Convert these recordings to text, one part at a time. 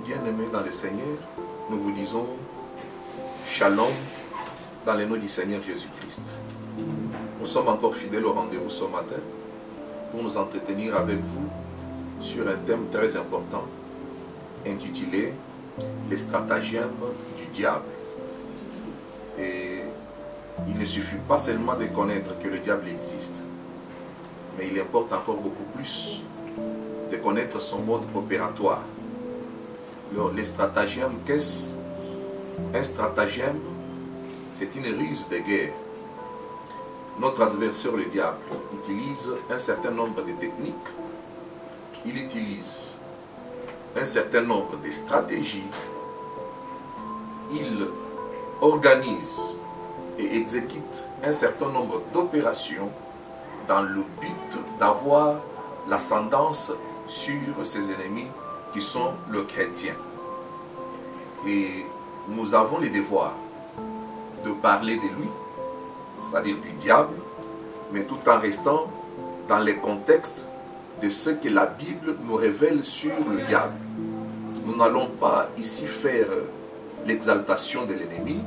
bien-aimés dans le Seigneur, nous vous disons Shalom dans le nom du Seigneur Jésus-Christ. Nous sommes encore fidèles au rendez-vous ce matin pour nous entretenir avec vous sur un thème très important intitulé « Les stratagèmes du diable ». Et il ne suffit pas seulement de connaître que le diable existe, mais il importe encore beaucoup plus de connaître son mode opératoire. Alors, les stratagèmes, qu'est-ce? Un stratagème, c'est une ruse de guerre. Notre adversaire, le diable, utilise un certain nombre de techniques, il utilise un certain nombre de stratégies, il organise et exécute un certain nombre d'opérations dans le but d'avoir l'ascendance sur ses ennemis qui sont le chrétien. Et nous avons le devoir de parler de lui, c'est-à-dire du diable, mais tout en restant dans le contexte de ce que la Bible nous révèle sur le diable. Nous n'allons pas ici faire l'exaltation de l'ennemi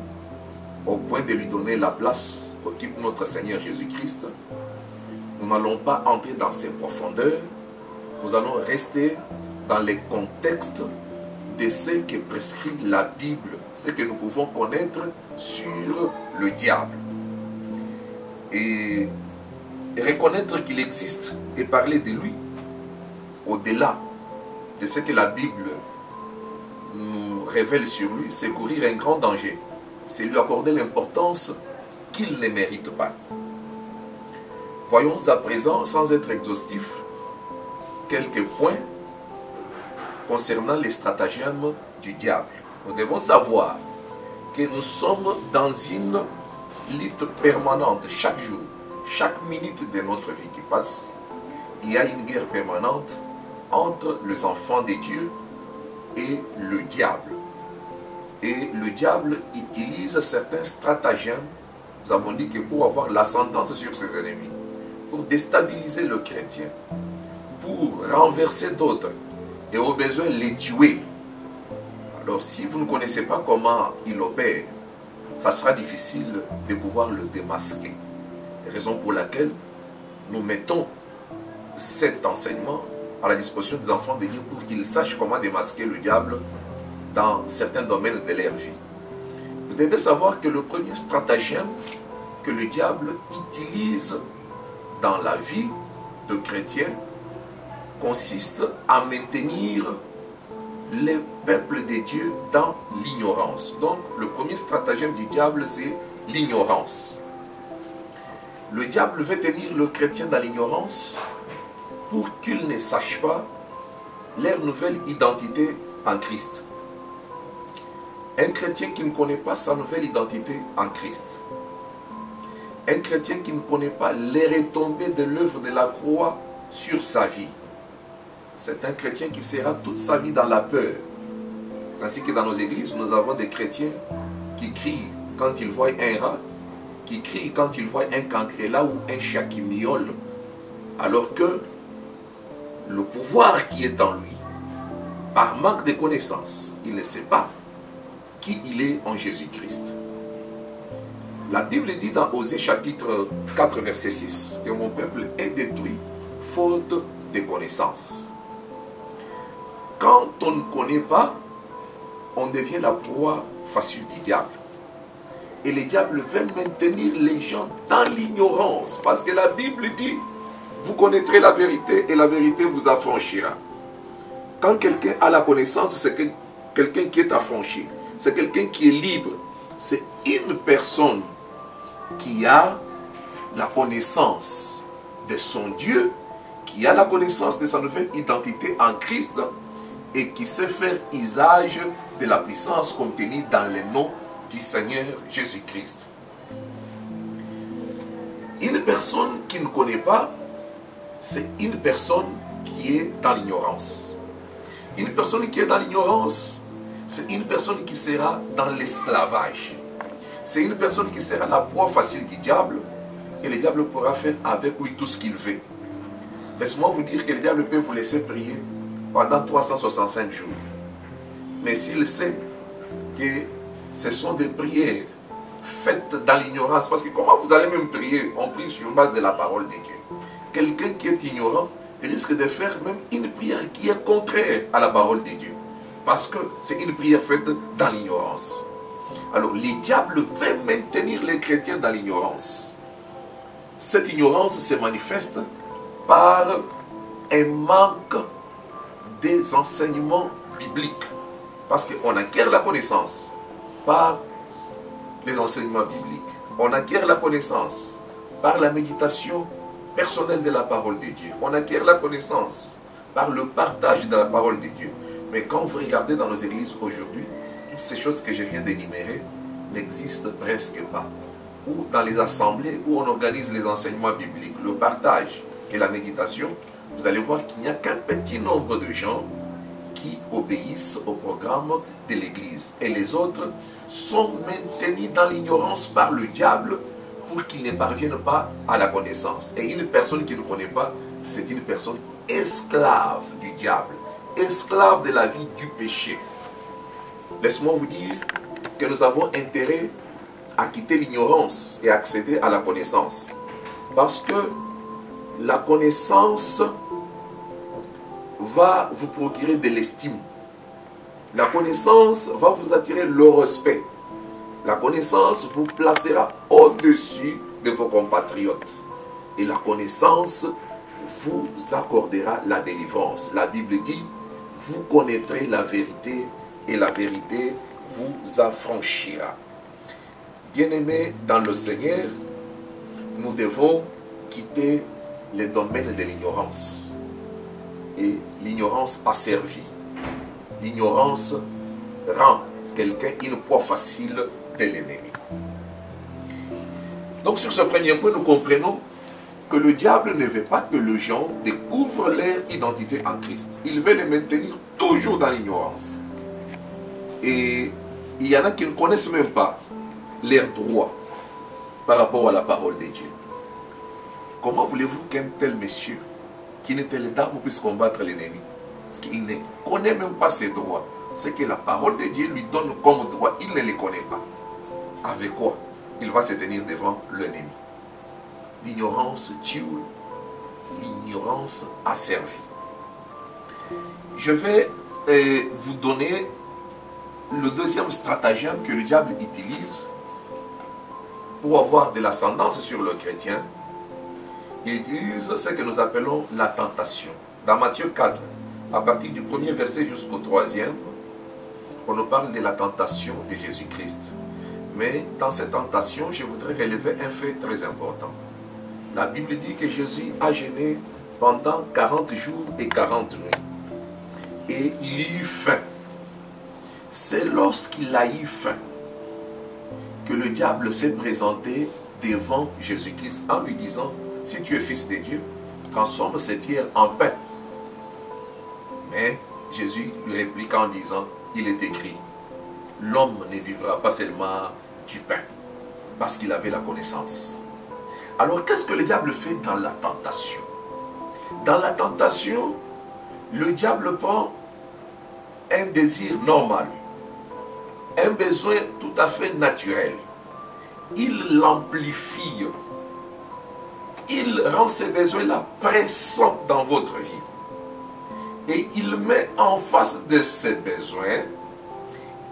au point de lui donner la place qu'occupe notre Seigneur Jésus-Christ. Nous n'allons pas entrer dans ses profondeurs. Nous allons rester dans le contexte de ce que prescrit la Bible, ce que nous pouvons connaître sur le diable. Et reconnaître qu'il existe et parler de lui, au-delà de ce que la Bible nous révèle sur lui, c'est courir un grand danger. C'est lui accorder l'importance qu'il ne mérite pas. Voyons à présent, sans être exhaustif, quelques points concernant les stratagèmes du diable. Nous devons savoir que nous sommes dans une lutte permanente chaque jour, chaque minute de notre vie qui passe. Il y a une guerre permanente entre les enfants de Dieu et le diable. Et le diable utilise certains stratagèmes. Nous avons dit que pour avoir l'ascendance sur ses ennemis, pour déstabiliser le chrétien, pour renverser d'autres et au besoin les tuer. Alors si vous ne connaissez pas comment il opère, ça sera difficile de pouvoir le démasquer. Raison pour laquelle nous mettons cet enseignement à la disposition des enfants de Dieu pour qu'ils sachent comment démasquer le diable dans certains domaines de leur vie. Vous devez savoir que le premier stratagème que le diable utilise dans la vie de chrétien consiste à maintenir le peuple de Dieu dans l'ignorance. Donc, le premier stratagème du diable, c'est l'ignorance. Le diable veut tenir le chrétien dans l'ignorance pour qu'il ne sache pas leur nouvelle identité en Christ. Un chrétien qui ne connaît pas sa nouvelle identité en Christ, un chrétien qui ne connaît pas les retombées de l'œuvre de la croix sur sa vie, c'est un chrétien qui sera toute sa vie dans la peur. C'est ainsi que dans nos églises, nous avons des chrétiens qui crient quand ils voient un rat, qui crient quand ils voient un cancrélat ou un chat qui miaule, alors que le pouvoir qui est en lui, par manque de connaissances, il ne sait pas qui il est en Jésus-Christ. La Bible dit dans Osée chapitre 4 verset 6 que mon peuple est détruit faute de connaissances. Quand on ne connaît pas, on devient la proie facile du diable. Et le diable veut maintenir les gens dans l'ignorance. Parce que la Bible dit, vous connaîtrez la vérité et la vérité vous affranchira. Quand quelqu'un a la connaissance, c'est quelqu'un qui est affranchi. C'est quelqu'un qui est libre. C'est une personne qui a la connaissance de son Dieu, qui a la connaissance de sa nouvelle identité en Christ et qui sait faire usage de la puissance contenue dans le nom du Seigneur Jésus-Christ. Une personne qui ne connaît pas, c'est une personne qui est dans l'ignorance. Une personne qui est dans l'ignorance, c'est une personne qui sera dans l'esclavage. C'est une personne qui sera la proie facile du diable et le diable pourra faire avec lui tout ce qu'il veut. Laisse-moi vous dire que le diable peut vous laisser prier pendant 365 jours. Mais s'il sait que ce sont des prières faites dans l'ignorance, parce que comment vous allez même prier? On prie sur base de la parole de Dieu. Quelqu'un qui est ignorant risque de faire même une prière qui est contraire à la parole de Dieu. Parce que c'est une prière faite dans l'ignorance. Alors, les diables veulent maintenir les chrétiens dans l'ignorance. Cette ignorance se manifeste par un manque des enseignements bibliques. Parce qu'on acquiert la connaissance par les enseignements bibliques. On acquiert la connaissance par la méditation personnelle de la parole de Dieu. On acquiert la connaissance par le partage de la parole de Dieu. Mais quand vous regardez dans nos églises aujourd'hui, toutes ces choses que je viens d'énumérer n'existent presque pas. Ou dans les assemblées où on organise les enseignements bibliques, le partage et la méditation, vous allez voir qu'il n'y a qu'un petit nombre de gens qui obéissent au programme de l'Église. Et les autres sont maintenus dans l'ignorance par le diable pour qu'ils ne parviennent pas à la connaissance. Et une personne qui ne connaît pas, c'est une personne esclave du diable, esclave de la vie du péché. Laisse-moi vous dire que nous avons intérêt à quitter l'ignorance et accéder à la connaissance. Parce que la connaissance va vous procurer de l'estime. La connaissance va vous attirer le respect. La connaissance vous placera au-dessus de vos compatriotes. Et la connaissance vous accordera la délivrance. La Bible dit, vous connaîtrez la vérité et la vérité vous affranchira. Bien-aimés dans le Seigneur, nous devons quitter les domaines de l'ignorance. Et l'ignorance asservie. L'ignorance rend quelqu'un une proie facile de l'ennemi. Donc sur ce premier point, nous comprenons que le diable ne veut pas que les gens découvrent leur identité en Christ. Il veut les maintenir toujours dans l'ignorance. Et il y en a qui ne connaissent même pas leurs droits par rapport à la parole de Dieu. Comment voulez-vous qu'un tel monsieur, qui une telle dame puisse combattre l'ennemi? Parce qu'il ne connaît même pas ses droits. C'est que la parole de Dieu lui donne comme droit, il ne les connaît pas. Avec quoi il va se tenir devant l'ennemi? L'ignorance tue, l'ignorance asservie. Je vais vous donner le deuxième stratagème que le diable utilise pour avoir de l'ascendance sur le chrétien. Il utilise ce que nous appelons la tentation. Dans Matthieu 4, à partir du premier verset jusqu'au 3e, on nous parle de la tentation de Jésus-Christ. Mais dans cette tentation, je voudrais relever un fait très important. La Bible dit que Jésus a jeûné pendant 40 jours et 40 nuits. Et il y eut faim. C'est lorsqu'il a eu faim que le diable s'est présenté devant Jésus-Christ en lui disant, si tu es fils de Dieu, transforme ces pierres en pain. Mais Jésus lui répliqua en disant, il est écrit, l'homme ne vivra pas seulement du pain, parce qu'il avait la connaissance. Alors qu'est-ce que le diable fait dans la tentation? Dans la tentation, le diable prend un désir normal, un besoin tout à fait naturel. Il l'amplifie. Il rend ces besoins-là pressants dans votre vie. Et il met en face de ces besoins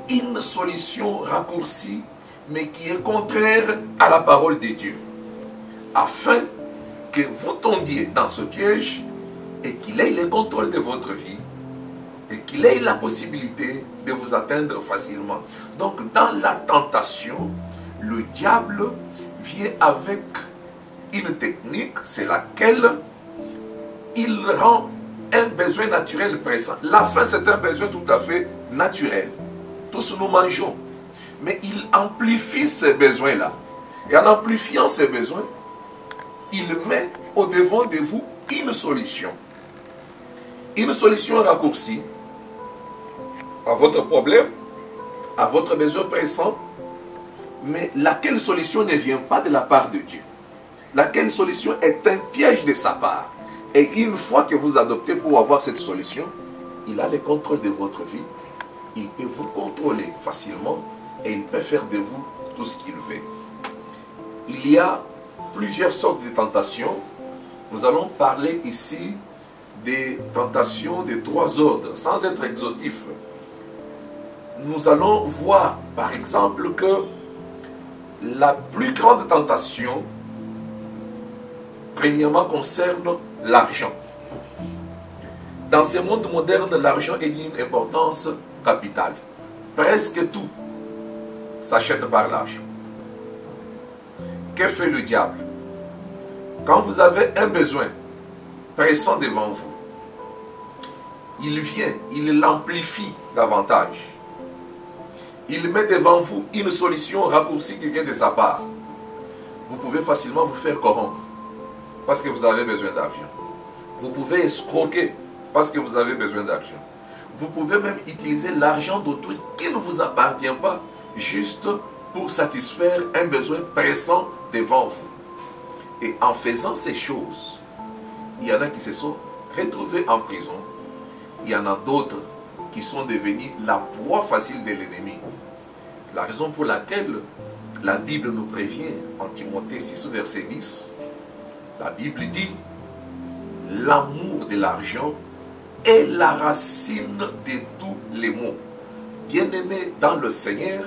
une solution raccourcie, mais qui est contraire à la parole de Dieu. Afin que vous tombiez dans ce piège et qu'il ait le contrôle de votre vie et qu'il ait la possibilité de vous atteindre facilement. Donc dans la tentation, le diable vient avec une technique, c'est laquelle il rend un besoin naturel pressant. La faim, c'est un besoin tout à fait naturel. Tous nous mangeons. Mais il amplifie ces besoins-là. Et en amplifiant ces besoins, il met au devant de vous une solution. Une solution raccourcie à votre problème, à votre besoin pressant, mais laquelle solution ne vient pas de la part de Dieu. Laquelle solution est un piège de sa part. Et une fois que vous adoptez pour avoir cette solution, il a le contrôle de votre vie il peut vous contrôler facilement et il peut faire de vous tout ce qu'il veut. Il y a plusieurs sortes de tentations. Nous allons parler ici des tentations de 3 ordres, sans être exhaustif. Nous allons voir, par exemple, que la plus grande tentation, premièrement, concerne l'argent. Dans ce monde moderne, l'argent est d'une importance capitale. Presque tout s'achète par l'argent. Que fait le diable? Quand vous avez un besoin pressant devant vous, il vient, il l'amplifie davantage. Il met devant vous une solution raccourcie qui vient de sa part. Vous pouvez facilement vous faire corrompre parce que vous avez besoin d'argent. Vous pouvez escroquer parce que vous avez besoin d'argent. Vous pouvez même utiliser l'argent d'autrui qui ne vous appartient pas juste pour satisfaire un besoin pressant devant vous. Et en faisant ces choses, il y en a qui se sont retrouvés en prison. Il y en a d'autres qui sont devenus la proie facile de l'ennemi. C'est la raison pour laquelle la Bible nous prévient en Timothée 6, verset 10. La Bible dit: l'amour de l'argent est la racine de tous les maux. Bien-aimés dans le Seigneur,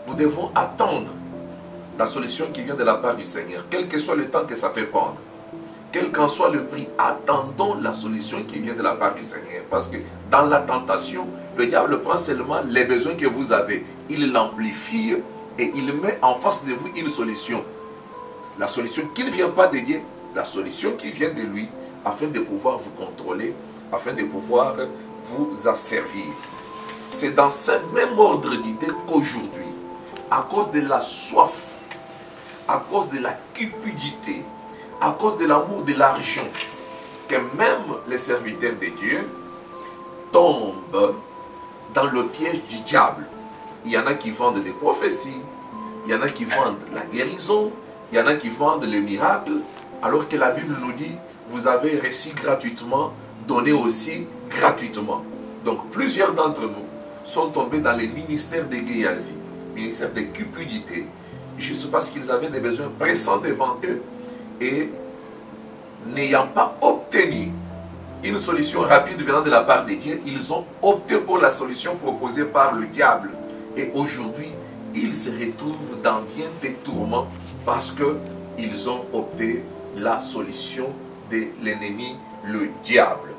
nous devons attendre la solution qui vient de la part du Seigneur, quel que soit le temps que ça peut prendre. Quel qu'en soit le prix, attendons la solution qui vient de la part du Seigneur. Parce que dans la tentation, le diable prend seulement les besoins que vous avez. Il l'amplifie et il met en face de vous une solution. La solution qui ne vient pas de Dieu, la solution qui vient de lui, afin de pouvoir vous contrôler, afin de pouvoir vous asservir. C'est dans ce même ordre d'idée qu'aujourd'hui, à cause de la soif, à cause de la cupidité, à cause de l'amour de l'argent, que même les serviteurs de Dieu tombent dans le piège du diable. Il y en a qui vendent des prophéties, il y en a qui vendent la guérison, il y en a qui vendent les miracles, alors que la Bible nous dit: vous avez reçu gratuitement, donné aussi gratuitement. Donc plusieurs d'entre nous sont tombés dans les ministères de Géasi, ministère de cupidité, juste parce qu'ils avaient des besoins pressants devant eux. Et n'ayant pas obtenu une solution rapide venant de la part de Dieu, ils ont opté pour la solution proposée par le diable. Et aujourd'hui, ils se retrouvent dans bien des tourments parce qu'ils ont opté la solution de l'ennemi, le diable.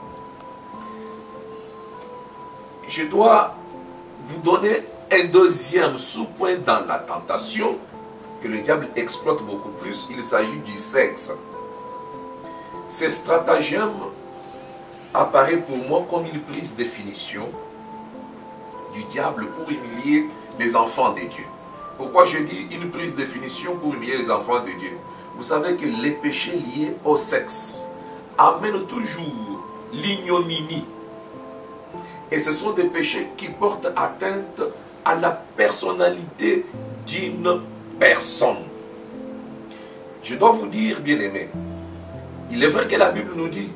Je dois vous donner un deuxième sous-point dans la tentation que le diable exploite beaucoup plus. Il s'agit du sexe. Ce stratagème apparaît pour moi comme une prise définition du diable pour humilier les enfants de Dieu. Pourquoi je dis une prise définition pour humilier les enfants de Dieu? Vous savez que les péchés liés au sexe amènent toujours l'ignominie. Et ce sont des péchés qui portent atteinte à la personnalité d'une personne. Je dois vous dire, bien-aimés, il est vrai que la Bible nous dit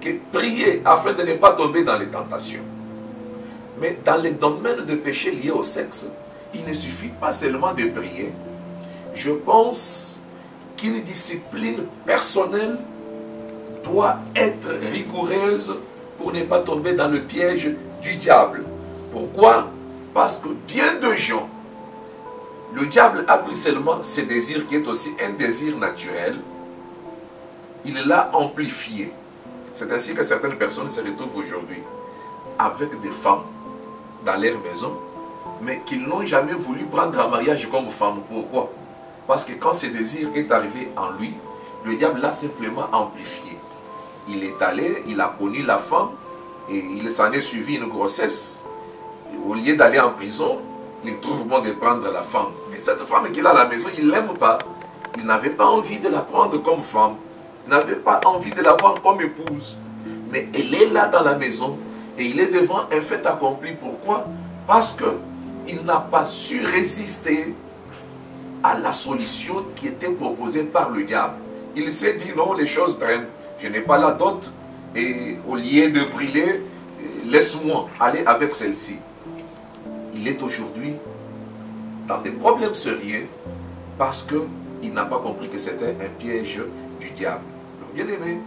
que prier afin de ne pas tomber dans les tentations. Mais dans les domaines de péché liés au sexe, il ne suffit pas seulement de prier. Je pense qu'une discipline personnelle doit être rigoureuse pour ne pas tomber dans le piège du diable. Pourquoi? Parce que bien de gens, le diable a pris seulement ce désir qui est aussi un désir naturel, il l'a amplifié. C'est ainsi que certaines personnes se retrouvent aujourd'hui avec des femmes dans leur maison, mais qu'ils n'ont jamais voulu prendre en mariage comme femme. Pourquoi? Parce que quand ce désir est arrivé en lui, le diable l'a simplement amplifié. Il est allé, il a connu la femme, et il s'en est suivi une grossesse. Au lieu d'aller en prison, il trouve bon de prendre la femme. Mais cette femme qu'il a à la maison, il ne l'aime pas. Il n'avait pas envie de la prendre comme femme. Il n'avait pas envie de la voir comme épouse. Mais elle est là dans la maison et il est devant un fait accompli. Pourquoi? Parce qu'il n'a pas su résister à la solution qui était proposée par le diable. Il s'est dit non, les choses traînent. Je n'ai pas la dot et au lieu de brûler, laisse-moi aller avec celle-ci. il est aujourd'hui dans des problèmes sérieux parce qu'il n'a pas compris que c'était un piège du diable. Donc, bien aimé,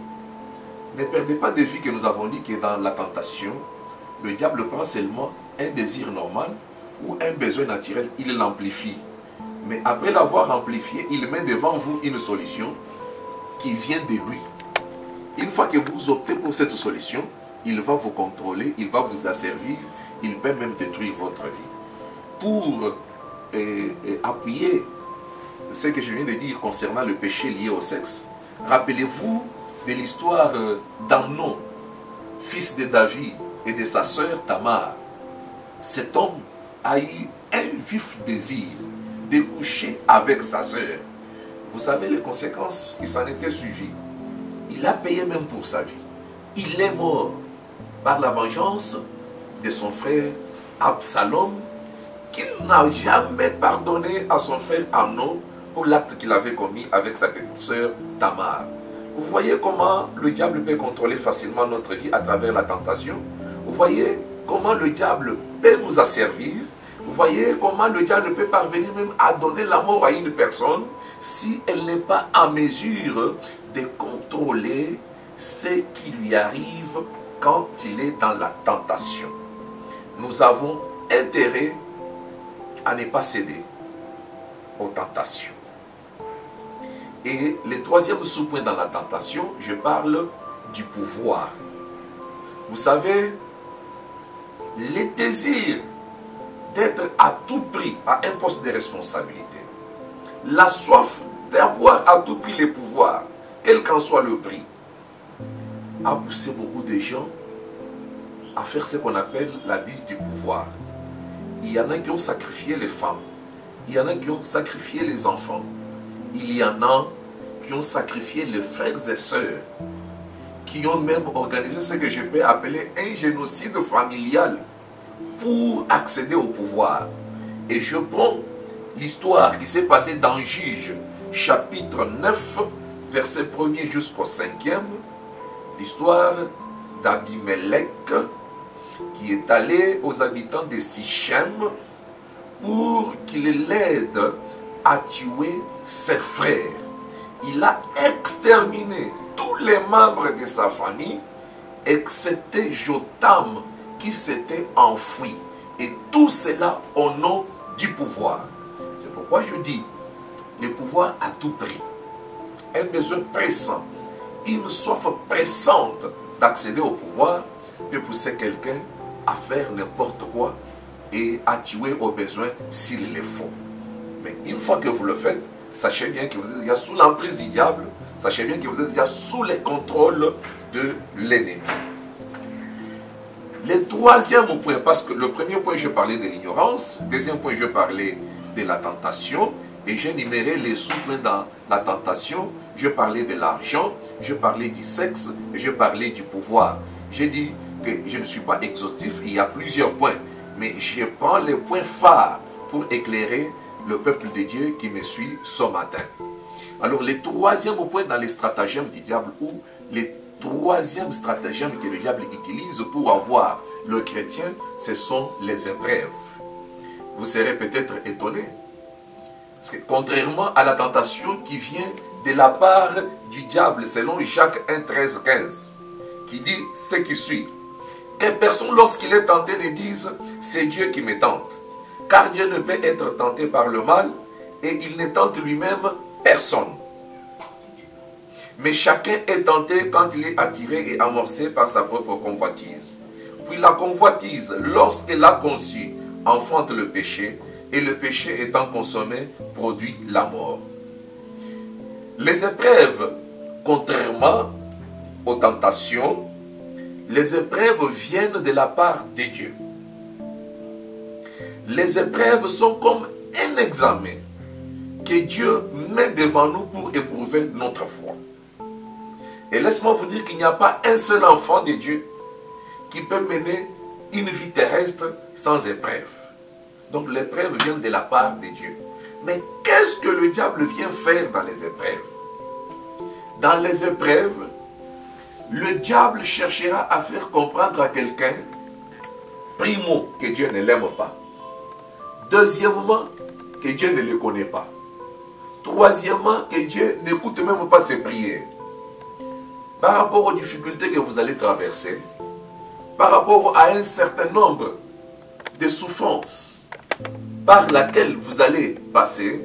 ne perdez pas de vue que nous avons dit que dans la tentation, le diable prend seulement un désir normal ou un besoin naturel, il l'amplifie. Mais après l'avoir amplifié, il met devant vous une solution qui vient de lui. Une fois que vous optez pour cette solution, il va vous contrôler, il va vous asservir, il peut même détruire votre vie. Pour appuyer ce que je viens de dire concernant le péché lié au sexe, rappelez-vous de l'histoire d'Amnon, fils de David et de sa sœur Tamar. Cet homme a eu un vif désir de coucher avec sa sœur. Vous savez les conséquences qui s'en étaient suivies. Il a payé même pour sa vie. Il est mort par la vengeance de son frère Absalom, qu'il n'a jamais pardonné à son frère Amnon pour l'acte qu'il avait commis avec sa petite sœur Tamar. Vous voyez comment le diable peut contrôler facilement notre vie à travers la tentation. Vous voyez comment le diable peut nous asservir. Vous voyez comment le diable peut parvenir même à donner la mort à une personne si elle n'est pas en mesure de contrôler ce qui lui arrive quand il est dans la tentation. Nous avons intérêt à ne pas céder aux tentations. Et le troisième sous-point dans la tentation, je parle du pouvoir. Vous savez, le désir d'être à tout prix à un poste de responsabilité, la soif d'avoir à tout prix les pouvoirs, quel qu'en soit le prix, a poussé beaucoup de gens à faire ce qu'on appelle l'abus du pouvoir. Il y en a qui ont sacrifié les femmes, il y en a qui ont sacrifié les enfants, il y en a qui ont sacrifié les frères et sœurs, qui ont même organisé ce que je peux appeler un génocide familial pour accéder au pouvoir. Et je prends l'histoire qui s'est passée dans Juge, chapitre 9, verset 1er jusqu'au 5e, l'histoire d'Abimelech qui est allé aux habitants de Sichem pour qu'il l'aide à tuer ses frères. Il a exterminé tous les membres de sa famille, excepté Jotam qui s'était enfoui. Et tout cela au nom du pouvoir. C'est pourquoi je dis, le pouvoir à tout prix, un besoin pressant, une soif pressante d'accéder au pouvoir peut pousser quelqu'un à faire n'importe quoi et à tuer au besoin s'il le faut. Mais une fois que vous le faites, sachez bien que vous êtes déjà sous l'emprise du diable, sachez bien que vous êtes déjà sous le contrôle de l'ennemi. Le troisième point, parce que le premier point je parlais de l'ignorance, le deuxième point je parlais de la tentation, et j'ai énuméré les sous-points dans la tentation. Je parlais de l'argent, je parlais du sexe, et je parlais du pouvoir. J'ai dit que je ne suis pas exhaustif, il y a plusieurs points, mais je prends les points phares pour éclairer le peuple de Dieu qui me suit ce matin. Alors le troisième point dans les stratagèmes du diable, ou les troisième stratagème que le diable utilise pour avoir le chrétien, ce sont les épreuves. Vous serez peut-être étonné, parce que contrairement à la tentation qui vient de la part du diable, selon Jacques 1, 13, 15, qui dit ce qui suit: que personne lorsqu'il est tenté ne dise c'est Dieu qui me tente, car Dieu ne peut être tenté par le mal et il ne tente lui-même personne. Mais chacun est tenté quand il est attiré et amorcé par sa propre convoitise. Puis la convoitise, lorsqu'elle a conçu, enfante le péché, et le péché étant consommé, produit la mort. Les épreuves, contrairement aux tentations, les épreuves viennent de la part de Dieu. Les épreuves sont comme un examen que Dieu met devant nous pour éprouver notre foi. Et laisse-moi vous dire qu'il n'y a pas un seul enfant de Dieu qui peut mener une vie terrestre sans épreuve. Donc l'épreuve vient de la part de Dieu. Mais qu'est-ce que le diable vient faire dans les épreuves? Dans les épreuves, le diable cherchera à faire comprendre à quelqu'un, primo, que Dieu ne l'aime pas. Deuxièmement, que Dieu ne les connaît pas. Troisièmement, que Dieu n'écoute même pas ses prières. Par rapport aux difficultés que vous allez traverser, par rapport à un certain nombre de souffrances par laquelle vous allez passer,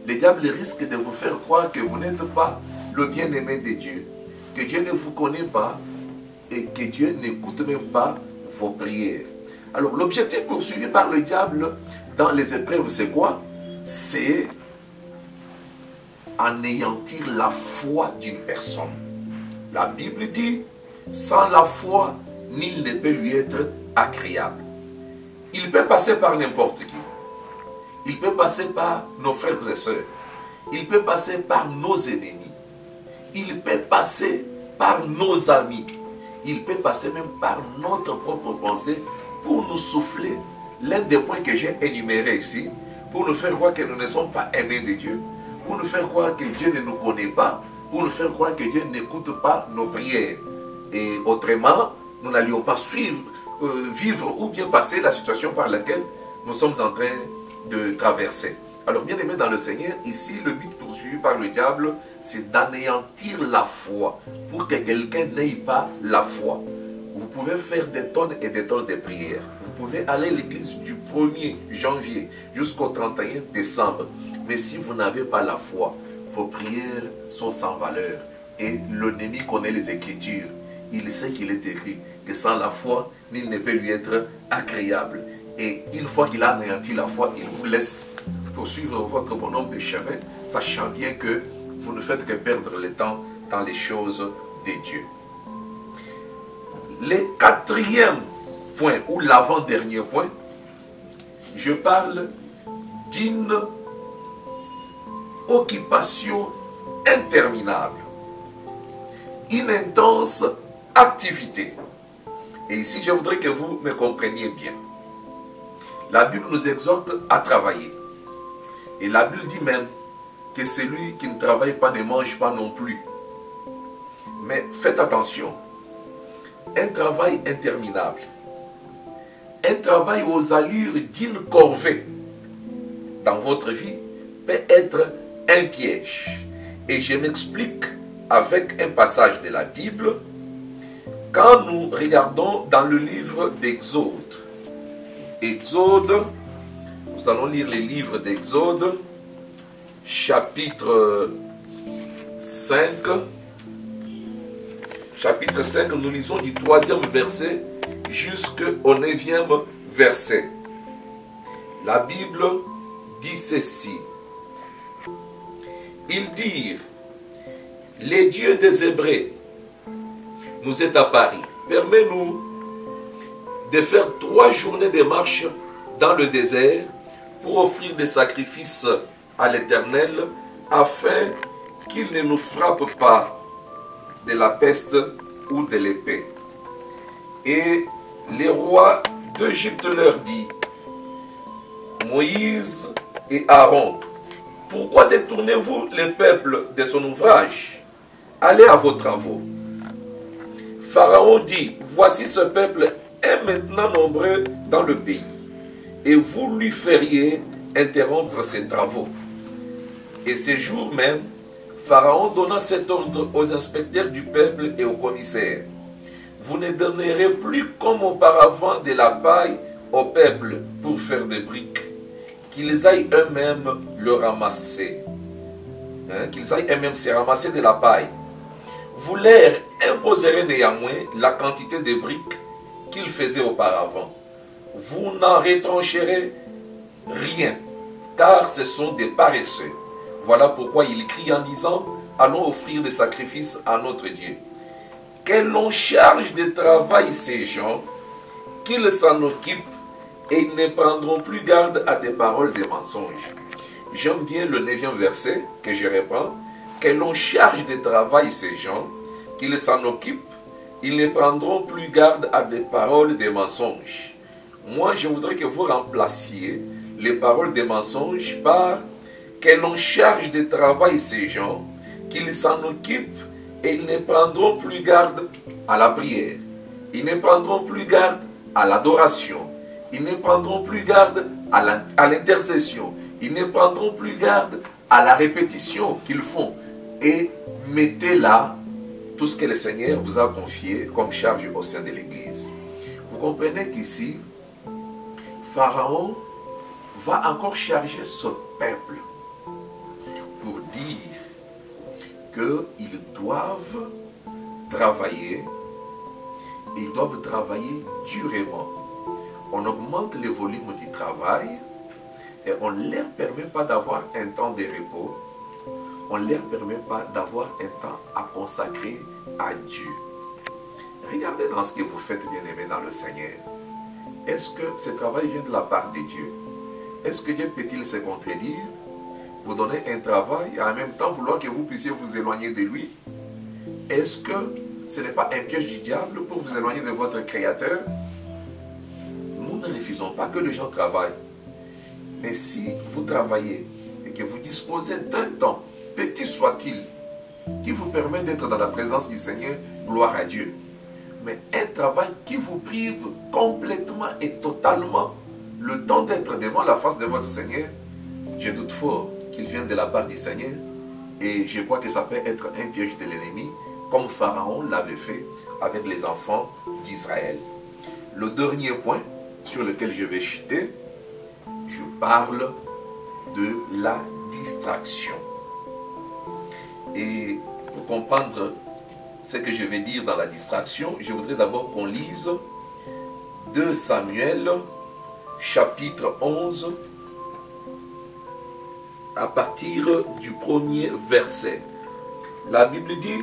le diable risque de vous faire croire que vous n'êtes pas le bien-aimé de Dieu, que Dieu ne vous connaît pas et que Dieu n'écoute même pas vos prières. Alors l'objectif poursuivi par le diable dans les épreuves, c'est quoi? C'est anéantir la foi d'une personne. La Bible dit, sans la foi, nul ne peut lui être agréable. Il peut passer par n'importe qui. Il peut passer par nos frères et sœurs. Il peut passer par nos ennemis. Il peut passer par nos amis. Il peut passer même par notre propre pensée pour nous souffler l'un des points que j'ai énumérés ici, pour nous faire croire que nous ne sommes pas aimés de Dieu, pour nous faire croire que Dieu ne nous connaît pas, pour nous faire croire que Dieu n'écoute pas nos prières. Et autrement, nous n'allions pas vivre ou bien passer la situation par laquelle nous sommes en train de traverser. Alors, bien aimé dans le Seigneur, ici, le but poursuivi par le diable, c'est d'anéantir la foi, pour que quelqu'un n'ait pas la foi. Vous pouvez faire des tonnes et des tonnes de prières. Vous pouvez aller à l'église du 1er janvier jusqu'au 31 décembre. Mais si vous n'avez pas la foi, vos prières sont sans valeur. Et l'ennemi connaît les Écritures. Il sait qu'il est écrit que sans la foi, nul ne peut lui être agréable. Et une fois qu'il a anéanti la foi, il vous laisse poursuivre votre bonhomme de chemin, sachant bien que vous ne faites que perdre le temps dans les choses de Dieu. Le quatrième point, ou l'avant-dernier point, je parle d'une occupation interminable, une intense activité. Et ici, je voudrais que vous me compreniez bien. La Bible nous exhorte à travailler. Et la Bible dit même que celui qui ne travaille pas ne mange pas non plus. Mais faites attention. Un travail interminable, un travail aux allures d'une corvée dans votre vie peut être un piège. Et je m'explique avec un passage de la Bible. Quand nous regardons dans le livre d'Exode, nous allons lire les livres d'Exode, chapitre 5. Chapitre 5, nous lisons du 3e verset jusqu'au 9e verset. La Bible dit ceci. Ils dirent, les dieux des Hébreux nous est apparu. Permets-nous de faire 3 journées de marche dans le désert pour offrir des sacrifices à l'Éternel afin qu'il ne nous frappe pas de la peste ou de l'épée. Et les rois d'Égypte leur dit, Moïse et Aaron, pourquoi détournez-vous le peuple de son ouvrage? Allez à vos travaux. Pharaon dit, voici ce peuple est maintenant nombreux dans le pays, et vous lui feriez interrompre ses travaux. Et ce jour même, Pharaon donna cet ordre aux inspecteurs du peuple et aux commissaires. Vous ne donnerez plus comme auparavant de la paille au peuple pour faire des briques, qu'ils aillent eux-mêmes le ramasser. Qu'ils aillent eux-mêmes se ramasser de la paille. Vous leur imposerez néanmoins la quantité de briques qu'ils faisaient auparavant. Vous n'en retrancherez rien, car ce sont des paresseux. Voilà pourquoi il crie en disant, allons offrir des sacrifices à notre Dieu. Que l'on charge de travail ces gens, qu'ils s'en occupent et ils ne prendront plus garde à des paroles de mensonges. J'aime bien le 9e verset que je reprends. Que l'on charge de travail ces gens, qu'ils s'en occupent, ils ne prendront plus garde à des paroles de mensonges. Moi, je voudrais que vous remplaciez les paroles de mensonges par que l'on charge de travail ces gens, qu'ils s'en occupent et ils ne prendront plus garde à la prière. Ils ne prendront plus garde à l'adoration. Ils ne prendront plus garde à l'intercession. Ils ne prendront plus garde à la répétition qu'ils font. Et mettez là tout ce que le Seigneur vous a confié comme charge au sein de l'Église. Vous comprenez qu'ici, Pharaon va encore charger son peuple pour dire qu'ils doivent travailler, et ils doivent travailler durement. On augmente le volume du travail et on ne leur permet pas d'avoir un temps de repos. On ne leur permet pas d'avoir un temps à consacrer à Dieu. Regardez dans ce que vous faites, bien-aimés dans le Seigneur. Est-ce que ce travail vient de la part de Dieu? Est-ce que Dieu peut-il se contredire? Vous donner un travail et en même temps vouloir que vous puissiez vous éloigner de lui? Est-ce que ce n'est pas un piège du diable pour vous éloigner de votre Créateur? Nous ne refusons pas que les gens travaillent. Mais si vous travaillez et que vous disposez d'un temps, petit soit-il, qui vous permet d'être dans la présence du Seigneur, gloire à Dieu. Mais un travail qui vous prive complètement et totalement le temps d'être devant la face de votre Seigneur, je doute fort qu'il vienne de la part du Seigneur. Et je crois que ça peut être un piège de l'ennemi, comme Pharaon l'avait fait avec les enfants d'Israël. Le dernier point sur lequel je vais chuter, je parle de la distraction. Et pour comprendre ce que je vais dire dans la distraction, je voudrais d'abord qu'on lise 2 Samuel, chapitre 11, à partir du premier verset. La Bible dit,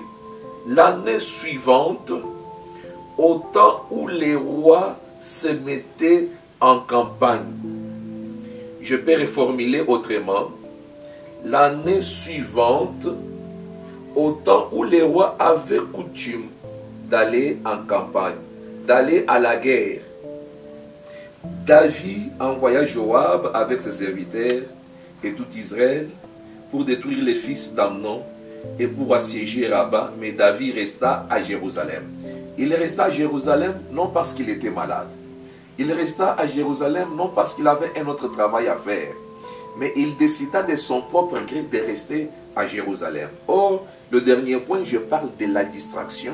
l'année suivante, au temps où les rois se mettaient en campagne. Je peux reformuler autrement. L'année suivante, au temps où les rois avaient coutume d'aller en campagne, d'aller à la guerre, David envoya Joab avec ses serviteurs et tout Israël pour détruire les fils d'Amnon et pour assiéger Rabat, mais David resta à Jérusalem. Il resta à Jérusalem non parce qu'il était malade. Il resta à Jérusalem non parce qu'il avait un autre travail à faire, mais il décida de son propre gré de rester à Jérusalem. Or, le dernier point, je parle de la distraction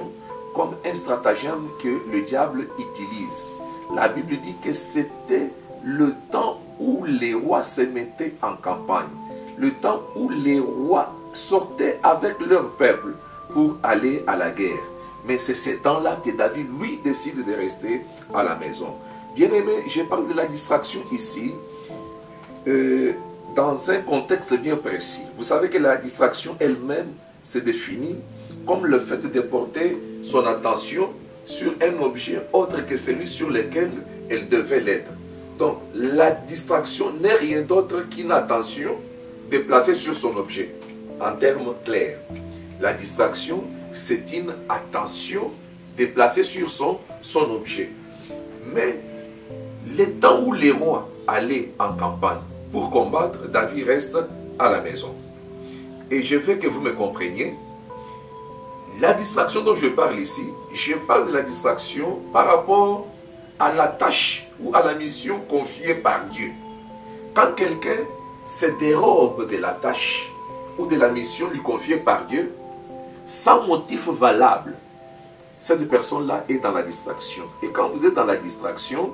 comme un stratagème que le diable utilise. La Bible dit que c'était le temps où les rois se mettaient en campagne, le temps où les rois sortaient avec leur peuple pour aller à la guerre. Mais c'est ce temps-là que David, lui, décide de rester à la maison. Bien-aimé, je parle de la distraction ici, dans un contexte bien précis. Vous savez que la distraction elle-même se définit comme le fait de porter son attention sur un objet autre que celui sur lequel elle devait l'être. Donc, la distraction n'est rien d'autre qu'une attention déplacée sur son objet. En termes clairs, la distraction, c'est une attention déplacée sur son objet. Mais, les temps où les rois allaient en campagne pour combattre, David reste à la maison. Et je veux que vous me compreniez, la distraction dont je parle ici, je parle de la distraction par rapport à la tâche ou à la mission confiée par Dieu. Quand quelqu'un se dérobe de la tâche ou de la mission lui confiée par Dieu, sans motif valable, cette personne-là est dans la distraction. Et quand vous êtes dans la distraction,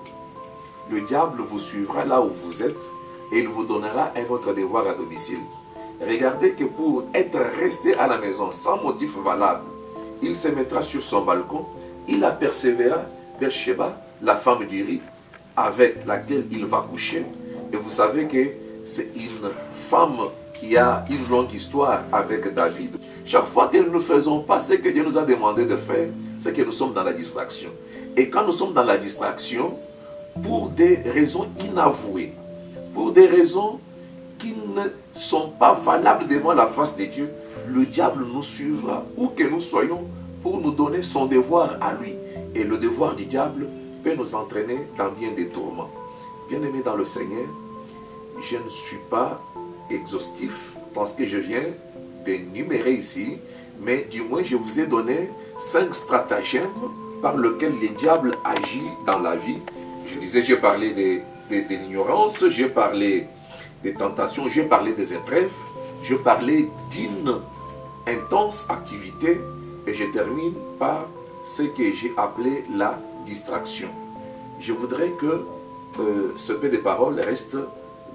le diable vous suivra là où vous êtes et il vous donnera un autre devoir à domicile. Regardez que pour être resté à la maison sans motif valable, il se mettra sur son balcon, il apercevra Bathsheba, la femme d'Uri, avec laquelle il va coucher. Et vous savez que c'est une femme qui a une longue histoire avec David. Chaque fois que nous ne faisons pas ce que Dieu nous a demandé de faire, c'est que nous sommes dans la distraction. Et quand nous sommes dans la distraction, pour des raisons inavouées, pour des raisons qui ne sont pas valables devant la face de Dieu, le diable nous suivra où que nous soyons pour nous donner son devoir à lui. Et le devoir du diable peut nous entraîner dans bien des tourments. Bien-aimés dans le Seigneur, je ne suis pas exhaustif dans ce que je viens d'énumérer ici, mais du moins je vous ai donné 5 stratagèmes par lesquels le diable agit dans la vie Je disais, j'ai parlé de l'ignorance, j'ai parlé des tentations, j'ai parlé des épreuves, je parlais d'une intense activité et je termine par ce que j'ai appelé la distraction. Je voudrais que ce peu de paroles reste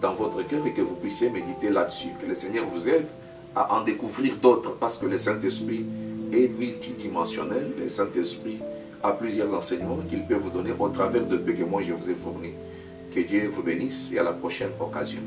dans votre cœur et que vous puissiez méditer là-dessus. Que le Seigneur vous aide à en découvrir d'autres parce que le Saint-Esprit est multidimensionnel. Le Saint-Esprit a plusieurs enseignements qu'il peut vous donner au travers de peu que moi je vous ai fournis. Que Dieu vous bénisse et à la prochaine occasion.